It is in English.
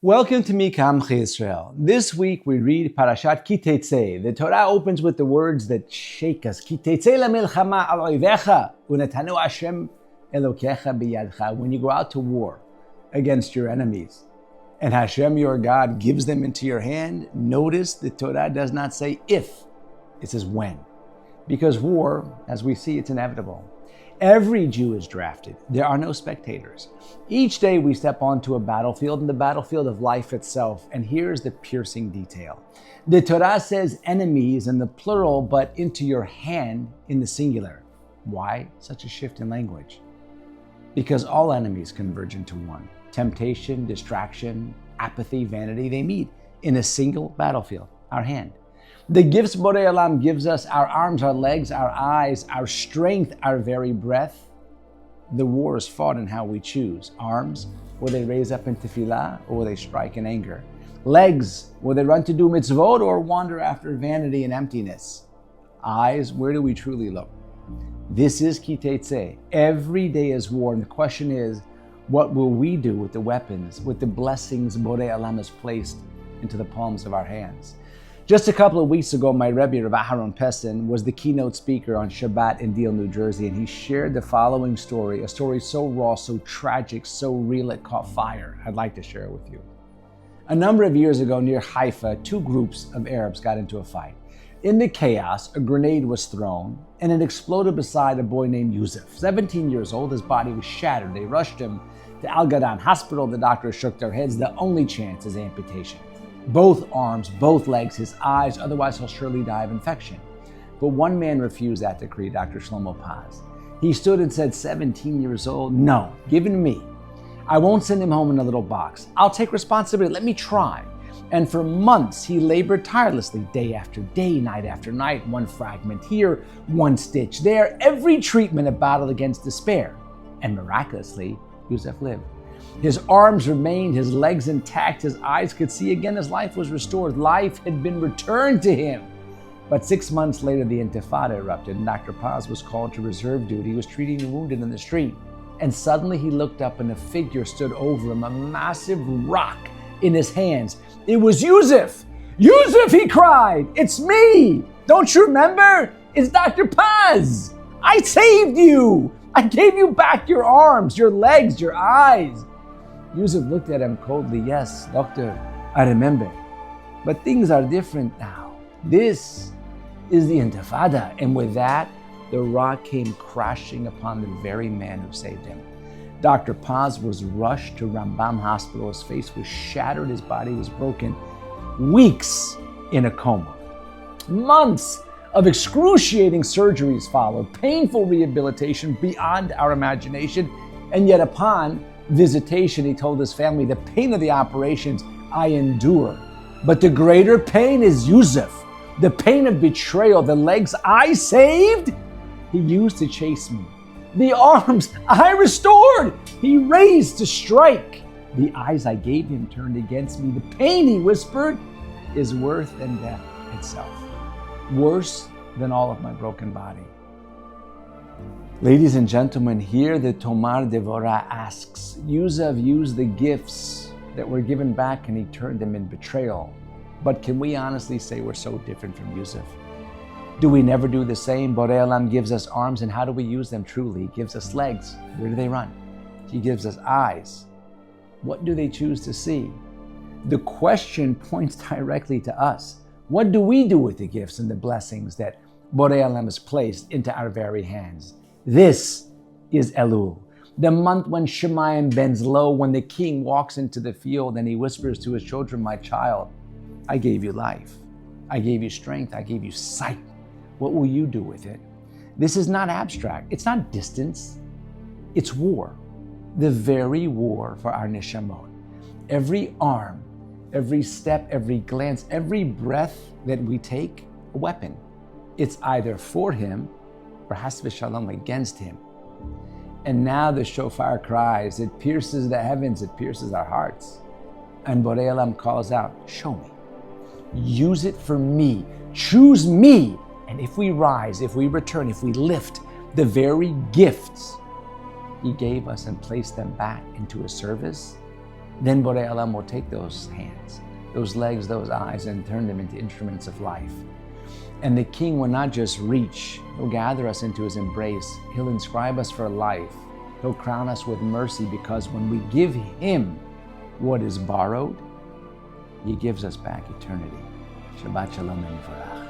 Welcome to Mikam Israel. This week we read Parashat Tise. The Torah opens with the words that shake us. Tise lamilchama al oivecha unetanu Hashem Elokecha biyadcha. When you go out to war against your enemies, and Hashem your God gives them into your hand, notice the Torah does not say if, it says when. Because war, as we see, it's inevitable. Every Jew is drafted. There are no spectators. Each day we step onto a battlefield, and the battlefield of life itself. And here's the piercing detail. The Torah says enemies in the plural, but into your hand in the singular. Why such a shift in language? Because all enemies converge into one. Temptation, distraction, apathy, vanity, they meet in a single battlefield, our hand. The gifts Borei Olam gives us, our arms, our legs, our eyes, our strength, our very breath. The war is fought in how we choose. Arms, will they raise up in tefillah, or will they strike in anger? Legs, will they run to do mitzvot or wander after vanity and emptiness? Eyes, where do we truly look? This is Ki Teitzeh. Every day is war, and the question is, what will we do with the weapons, with the blessings Borei Olam has placed into the palms of our hands? Just a couple of weeks ago, my Rebbe, Rav Aharon Pessin, was the keynote speaker on Shabbat in Deal, New Jersey, and he shared the following story, a story so raw, so tragic, so real it caught fire. I'd like to share it with you. A number of years ago near Haifa, two groups of Arabs got into a fight. In the chaos, a grenade was thrown, and it exploded beside a boy named YOSEF. 17 years old, his body was shattered. They rushed him to Al Gadan Hospital. The doctors shook their heads. The only chance is amputation. Both arms, both legs, his eyes, otherwise he'll surely die of infection. But one man refused that decree, Dr. Shlomo Paz. He stood and said, 17 years old, no, give it to me. I won't send him home in a little box. I'll take responsibility, let me try. And for months, he labored tirelessly, day after day, night after night, one fragment here, one stitch there, every treatment a battle against despair. And miraculously, Yosef lived. His arms remained, his legs intact, his eyes could see again, his life was restored. Life had been returned to him. But 6 months later, the Intifada erupted, and Dr. Paz was called to reserve duty. He was treating the wounded in the street. And suddenly he looked up and a figure stood over him, a massive rock in his hands. It was Yosef! Yosef, he cried! It's me! Don't you remember? It's Dr. Paz! I saved you! I gave you back your arms, your legs, your eyes. Yosef looked at him coldly. Yes, doctor, I remember. But things are different now. This is the Intifada. And with that, the rock came crashing upon the very man who saved him. Dr. Paz was rushed to Rambam Hospital. His face was shattered. His body was broken. Weeks in a coma. Months of excruciating surgeries followed. Painful rehabilitation beyond our imagination. And yet upon visitation, he told his family, the pain of the operations I endure, but the greater pain is Yosef, the pain of betrayal. The legs I saved, he used to chase me. The arms I restored, he raised to strike. The eyes I gave him turned against me. The pain, he whispered, is worse than death itself, worse than all of my broken body. Ladies and gentlemen, here the Tomar Devorah asks, Yosef used the gifts that were given back and he turned them in betrayal. But can we honestly say we're so different from Yosef? Do we never do the same? Borei Olam gives us arms, and how do we use them truly? He gives us legs. Where do they run? He gives us eyes. What do they choose to see? The question points directly to us. What do we do with the gifts and the blessings that Borei Olam has placed into our very hands? This is Elul, the month when Shemayim bends low, when the king walks into the field and he whispers to his children, my child, I gave you life. I gave you strength. I gave you sight. What will you do with it? This is not abstract. It's not distance. It's war. The very war for our neshamot. Every arm, every step, every glance, every breath that we take, a weapon. It's either for him or has v'shalom against him. And now the shofar cries, it pierces the heavens, it pierces our hearts. And Borei Olam calls out, show me. Use it for me. Choose me. And if we rise, if we return, if we lift the very gifts he gave us and placed them back into his service, then Borei Olam will take those hands, those legs, those eyes, and turn them into instruments of life. And the King will not just reach, He'll gather us into His embrace. He'll inscribe us for life. He'll crown us with mercy, because when we give Him what is borrowed, He gives us back eternity. Shabbat Shalom and Yivarach.